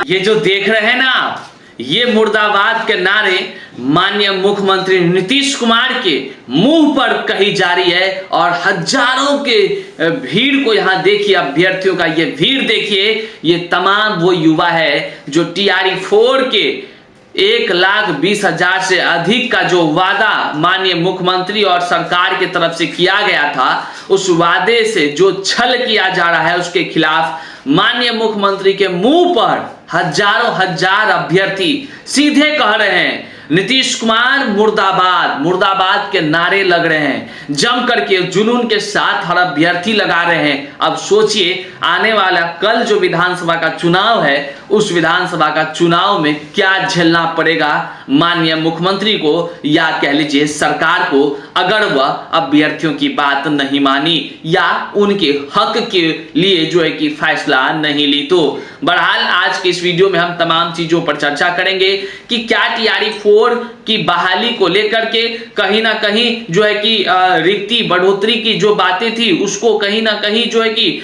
ये जो देख रहे हैं ना आप, ये मुर्दाबाद के नारे माननीय मुख्यमंत्री नीतीश कुमार के मुंह पर कही जा रही है और हजारों के भीड़ को यहाँ देखिए, अभ्यर्थियों का ये भीड़ देखिए। ये तमाम वो युवा है जो TRE 4 के 1,20,000 से अधिक का जो वादा माननीय मुख्यमंत्री और सरकार की तरफ से किया गया था, उस वादे से जो छल किया जा रहा है उसके खिलाफ माननीय मुख्यमंत्री के मुंह पर हजारों हजार अभ्यर्थी सीधे कह रहे हैं नीतीश कुमार मुर्दाबाद, मुर्दाबाद के नारे लग रहे हैं। जम करके जुनून के साथ हर अभ्यर्थी लगा रहे हैं। अब सोचिए आने वाला कल जो विधानसभा का चुनाव है, उस विधानसभा का चुनाव में क्या झेलना पड़ेगा माननीय मुख्यमंत्री को या कह लीजिए सरकार को, अगर वह अभ्यर्थियों की बात नहीं मानी या उनके हक के लिए जो है कि फैसला नहीं ली। तो बहरहाल आज के इस वीडियो में हम तमाम चीजों पर चर्चा करेंगे कि क्या TRE 4 की बहाली को लेकर के कहीं ना कहीं जो है कि रिक्ति बढ़ोतरी की जो बातें थी उसको कहीं ना कहीं जो है कि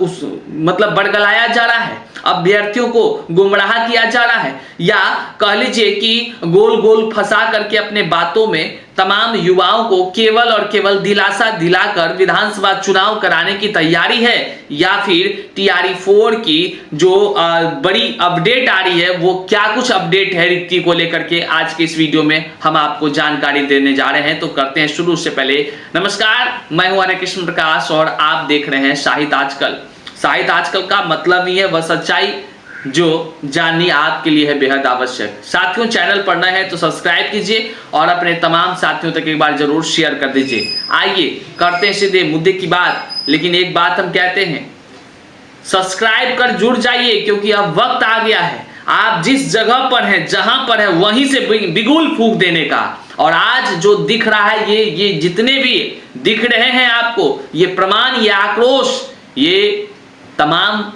उस मतलब बरगलाया जा रहा है, अभ्यर्थियों को गुमराह किया जा रहा है, या कह लीजिए कि गोल गोल फंसा करके अपने बातों में तमाम युवाओं को केवल और केवल दिलासा दिलाकर विधानसभा चुनाव कराने की तैयारी है, या फिर TRE 4 की जो बड़ी अपडेट आ रही है वो क्या कुछ अपडेट है रिक्ति को लेकर के आज के इस वीडियो में हम आपको जानकारी देने जा रहे हैं। तो करते हैं शुरू। से पहले नमस्कार, मैं हूं हरे कृष्ण प्रकाश और आप देख रहे हैं साहित्य आजकल। साहित्य आजकल का मतलब ही है वह सच्चाई जो जाननी आपके लिए है बेहद आवश्यक। साथियों, चैनल पर नए हैं तो सब्सक्राइब कीजिए और अपने तमाम साथियों तक एक बार जरूर शेयर कर दीजिए। आइए करते हैं सीधे मुद्दे की बात। लेकिन एक बात हम कहते हैं, सब्सक्राइब कर जुड़ जाइए क्योंकि अब वक्त आ गया है आप जिस जगह पर हैं, जहां पर है वहीं से बिगुल फूंक देने का। और आज जो दिख रहा है, ये जितने भी दिख रहे हैं आपको, ये प्रमाण, ये आक्रोश, ये तमाम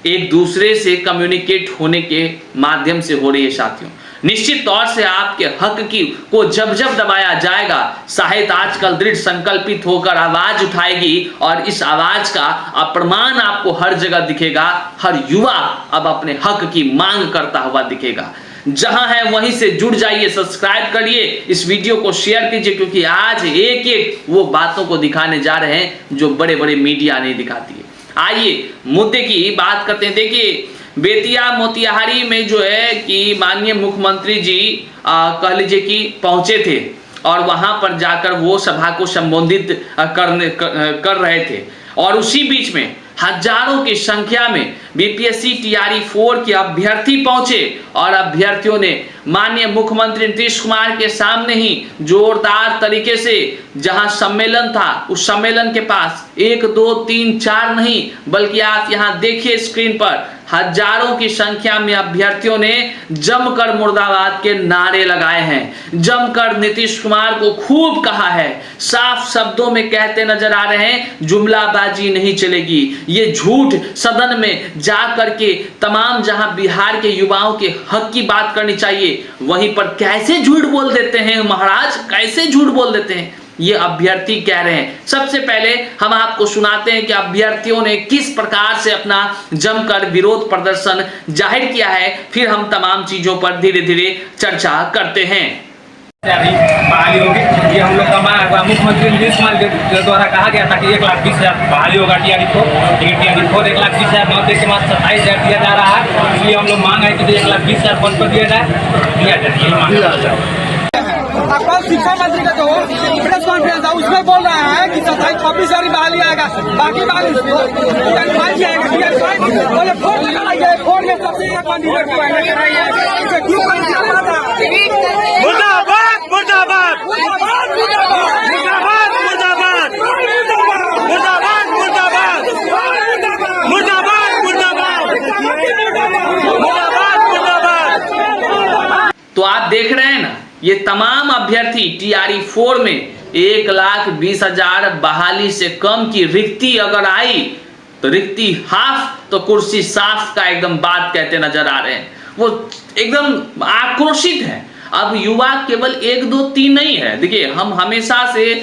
एक दूसरे से कम्युनिकेट होने के माध्यम से हो रही है। साथियों, निश्चित तौर से आपके हक की को जब जब दबाया जाएगा, साहित्य आजकल दृढ़ संकल्पित होकर आवाज उठाएगी और इस आवाज का अप्रमाण आपको हर जगह दिखेगा। हर युवा अब अपने हक की मांग करता हुआ दिखेगा। जहां है वहीं से जुड़ जाइए, सब्सक्राइब करिए, इस वीडियो को शेयर कीजिए क्योंकि आज एक एक वो बातों को दिखाने जा रहे हैं जो बड़े बड़े मीडिया नहीं दिखाती है। आइए मुद्दे की बात करते हैं। देखिए, बेतिया मोतिहारी में जो है कि माननीय मुख्यमंत्री जी कह लीजिए कि पहुंचे थे और वहां पर जाकर वो सभा को संबोधित कर रहे थे और उसी बीच में हजारों की संख्या में BPSC TRE 4 के अभ्यर्थी पहुंचे और अभ्यर्थियों ने माननीय मुख्यमंत्री नीतीश कुमार के सामने ही जोरदार तरीके से जहां सम्मेलन था, उस सम्मेलन के पास 1 2 3 4 नहीं बल्कि आप यहां देखिए स्क्रीन पर हजारों की संख्या में अभ्यर्थियों ने जमकर मुर्दाबाद के नारे लगाए हैं, जमकर नीतीश कुमार को खूब कहा है, साफ शब्दों में कहते नजर आ रहे हैं जुमलाबाजी नहीं चलेगी। ये झूठ सदन में जा करके तमाम जहां बिहार के युवाओं के हक की बात करनी चाहिए वहीं पर कैसे झूठ बोल देते हैं महाराज, कैसे झूठ बोल देते हैं, ये अभ्यर्थी कह रहे हैं। सबसे पहले हम आपको सुनाते हैं कि अभ्यर्थियों ने किस प्रकार से अपना जमकर विरोध प्रदर्शन जाहिर किया है, फिर हम तमाम चीजों पर धीरे धीरे चर्चा करते हैं। बहाली होगी, ये हम लोग का मांग है। मुख्यमंत्री नीतीश कुमार के द्वारा कहा गया था कि 1,20,000 बहाली होगा TRE 4, लेकिन TRE 4 1,20,000 नौते के बाद 27,000 दिया जा रहा है। इसलिए हम लोग मांग है कि 1,20,000 पद पर दिया जाए। कल शिक्षा मंत्री का जो प्रेस कॉन्फ्रेंस था उसमें बोल रहा है कि 26,000 बहाली आएगा, बाकी बहाली बोले 4 लगाइए, 4 में सबसे कैंडिडेट मुर्दाबाद मुर्दाबाद मुर्दाबाद मुर्दाबाद मुर्दाबाद मुर्दाबाद मुर्दाबाद मुर्दाबाद मुर्दाबाद। तो आप देख रहे हैं ना, ये तमाम अभ्यर्थी TRE 4 में 1,20,000 बहाली से कम की रिक्ति अगर आई तो रिक्ति हाफ तो कुर्सी साफ का एकदम बात कहते नजर आ रहे हैं। वो एकदम आक्रोशित है, अब युवा केवल 1, 2, 3 नहीं है। देखिए, हम हमेशा से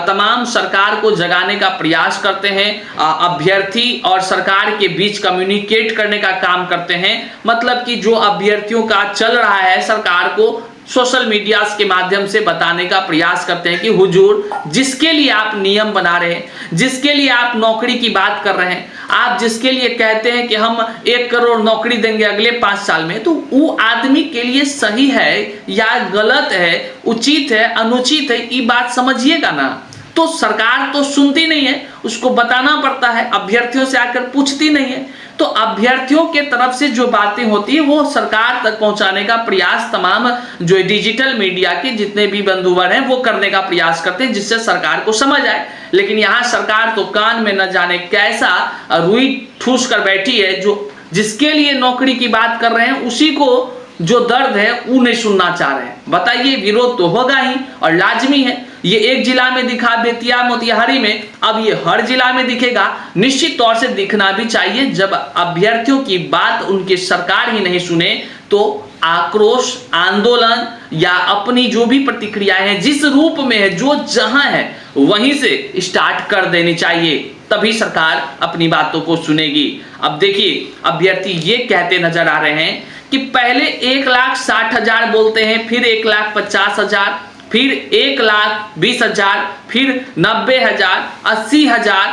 तमाम सरकार को जगाने का प्रयास करते हैं, अभ्यर्थी और सरकार के बीच कम्युनिकेट करने का काम करते हैं। मतलब कि जो अभ्यर्थियों का चल रहा है, सरकार को सोशल मीडिया के माध्यम से बताने का प्रयास करते हैं कि हुजूर, जिसके लिए आप नियम बना रहे हैं, जिसके लिए आप नौकरी की बात कर रहे हैं, आप जिसके लिए कहते हैं कि हम 1 करोड़ नौकरी देंगे अगले 5 साल में, तो वो आदमी के लिए सही है या गलत है, उचित है, अनुचित है, ये बात समझिएगा ना। तो सरकार तो सुनती नहीं है, उसको बताना पड़ता है, अभ्यर्थियों से आकर पूछती नहीं है। तो अभ्यर्थियों के तरफ से जो बातें होती है वो सरकार तक पहुंचाने का प्रयास तमाम जो डिजिटल मीडिया के जितने भी बंधुवर हैं वो करने का प्रयास करते हैं, जिससे सरकार को समझ आए। लेकिन यहाँ सरकार तो कान में न जाने कैसा रुई ठूस कर बैठी है, जो जिसके लिए नौकरी की बात कर रहे हैं उसी को जो दर्द है वो नहीं सुनना चाह रहे हैं। बताइए, विरोध तो होगा ही और लाजमी है। ये एक जिला में दिखा, बेतिया मोतिहारी में, अब ये हर जिला में दिखेगा। निश्चित तौर से दिखना भी चाहिए। जब अभ्यर्थियों की बात उनकी सरकार ही नहीं सुने तो आक्रोश, आंदोलन या अपनी जो भी प्रतिक्रियाएं हैं, जिस रूप में है, जो जहां है, वहीं से स्टार्ट कर देनी चाहिए, तभी सरकार अपनी बातों को सुनेगी। अब देखिए, अभ्यर्थी ये कहते नजर आ रहे हैं कि पहले 1,60,000 बोलते हैं, फिर 1,50,000, फिर 1,20,000, फिर 90,000, 80,000,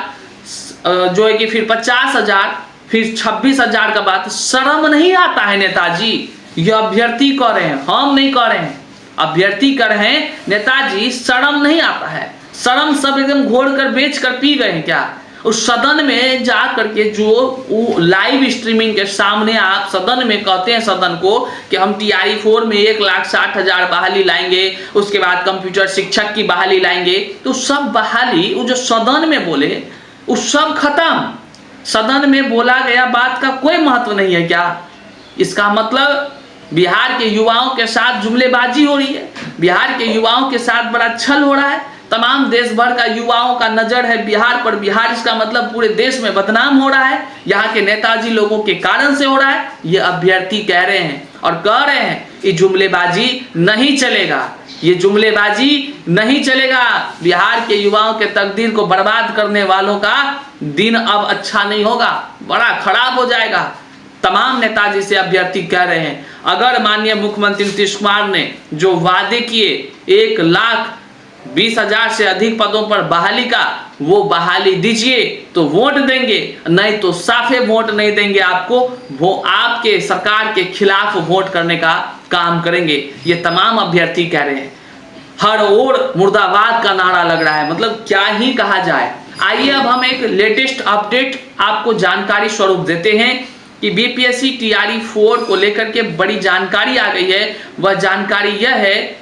जो है कि फिर 50,000, फिर 26,000 का बात। शर्म नहीं आता है नेताजी? ये अभ्यर्थी कह रहे हैं, हम नहीं कह रहे हैं, अभ्यर्थी कर रहे हैं। नेताजी, शर्म नहीं आता है? शर्म सब एकदम घोड़ कर बेच कर पी गए हैं क्या? उस सदन में जा करके जो लाइव स्ट्रीमिंग के सामने आप सदन में कहते हैं सदन को कि हम TRE-4 में 1,60,000 बहाली लाएंगे, उसके बाद कंप्यूटर शिक्षक की बहाली लाएंगे, तो सब बहाली वो जो सदन में बोले वो सब खत्म। सदन में बोला गया बात का कोई महत्व नहीं है क्या? इसका मतलब बिहार के युवाओं के साथ जुमलेबाजी हो रही है, बिहार के युवाओं के साथ बड़ा छल हो रहा है। तमाम देश भर का युवाओं का नजर है बिहार पर। बिहार इसका मतलब पूरे देश में बदनाम हो रहा है, यहाँ के नेताजी लोगों के कारण से हो रहा है। ये अभ्यर्थी कह रहे हैं और कह रहे हैं ये जुमलेबाजी नहीं चलेगा, ये जुमलेबाजी नहीं चलेगा। बिहार के युवाओं के तकदीर को बर्बाद करने वालों का दिन अब अच्छा नहीं होगा, बड़ा खराब हो जाएगा। तमाम नेताजी से अभ्यर्थी कह रहे हैं, अगर माननीय मुख्यमंत्री नीतीश कुमार ने जो वादे किए 1,20,000 से अधिक पदों पर बहाली का, वो बहाली दीजिए तो वोट देंगे, नहीं तो साफे वोट नहीं देंगे आपको, वो आपके सरकार के खिलाफ वोट करने का काम करेंगे। ये तमाम अभ्यर्थी कह रहे हैं। हर ओर मुर्दाबाद का नारा लग रहा है, मतलब क्या ही कहा जाए। आइए अब हम एक लेटेस्ट अपडेट आपको जानकारी स्वरूप देते हैं कि BPSC TRE-4 को लेकर के बड़ी जानकारी आ गई है। वह जानकारी यह है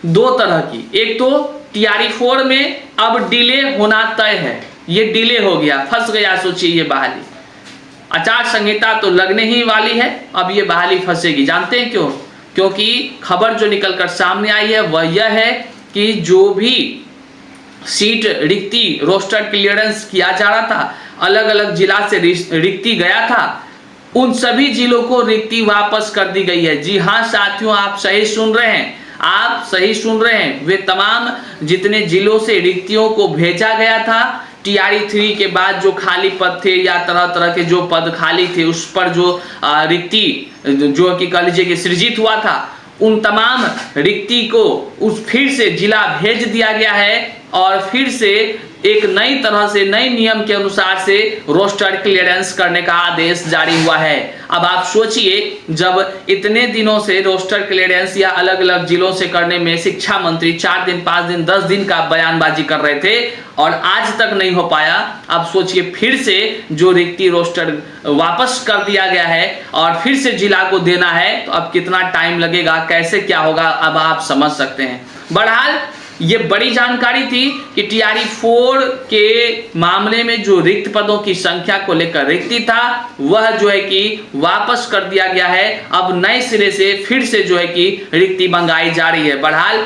2 तरह की। एक तो TRE-4 में अब डिले होना तय है, ये डिले हो गया, फंस गया। सोचिए, ये बहाली, आचार संहिता तो लगने ही वाली है, अब ये बहाली फंसेगी। जानते हैं क्यों? क्योंकि खबर जो निकलकर सामने आई है वह यह है कि जो भी सीट रिक्ति रोस्टर क्लियरेंस किया जा रहा था, अलग अलग जिला से रिक्ति गया था, उन सभी जिलों को रिक्ति वापस कर दी गई है। जी हाँ साथियों, आप सही सुन रहे हैं, आप सही सुन रहे हैं। वे तमाम जितने जिलों से रिक्तियों को भेजा गया था, TRE-3 के बाद जो खाली पद थे या तरह तरह के जो पद खाली थे, उस पर जो रिक्ति जो कि कह लीजिए कि सृजित हुआ था, उन तमाम रिक्ति को उस फिर से जिला भेज दिया गया है और फिर से एक नई तरह से नए नियम के अनुसार से रोस्टर क्लियरेंस करने का आदेश जारी हुआ है। अब आप सोचिए, जब इतने दिनों से रोस्टर क्लियरेंस या अलग अलग जिलों से करने में शिक्षा मंत्री 4 दिन 5 दिन 10 दिन का बयानबाजी कर रहे थे और आज तक नहीं हो पाया। अब सोचिए, फिर से जो रिक्ति रोस्टर वापस कर दिया गया है और फिर से जिला को देना है, तो अब कितना टाइम लगेगा, कैसे क्या होगा, अब आप समझ सकते हैं। बहरहाल ये बड़ी जानकारी थी कि टीआरई 4 के मामले में जो रिक्त पदों की संख्या को लेकर रिक्ति था वह जो है कि वापस कर दिया गया है। अब नए सिरे से फिर से जो है कि रिक्ति मंगाई जा रही है। बहरहाल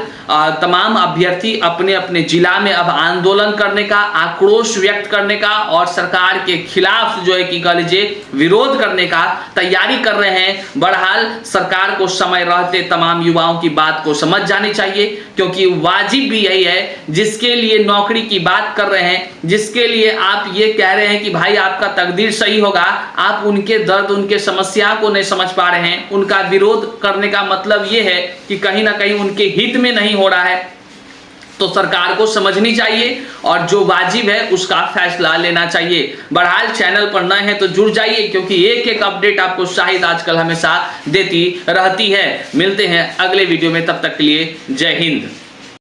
तमाम अभ्यर्थी अपने अपने जिला में अब आंदोलन करने का, आक्रोश व्यक्त करने का और सरकार के खिलाफ जो है कि कह लीजिए विरोध करने का तैयारी कर रहे हैं। बहरहाल सरकार को समय रहते तमाम युवाओं की बात को समझ जानी चाहिए, क्योंकि वाजिब भी यही है जिसके लिए नौकरी की बात कर रहे हैं, जिसके लिए आप ये कह रहे हैं कि भाई आपका तकदीर सही होगा, आप उनके दर्द, उनके समस्या को नहीं समझ पा रहे हैं। उनका विरोध करने का मतलब ये है कि कहीं ना कहीं उनके हित में नहीं हो रहा है। तो सरकार को समझनी चाहिए और जो वाजिब है उसका फैसला लेना चाहिए। बहरहाल चैनल पर नए हैं तो जुड़ जाइए, क्योंकि एक एक अपडेट आपको शाहिद आजकल हमेशा देती रहती है। मिलते हैं अगले वीडियो में, तब तक के लिए जय हिंद।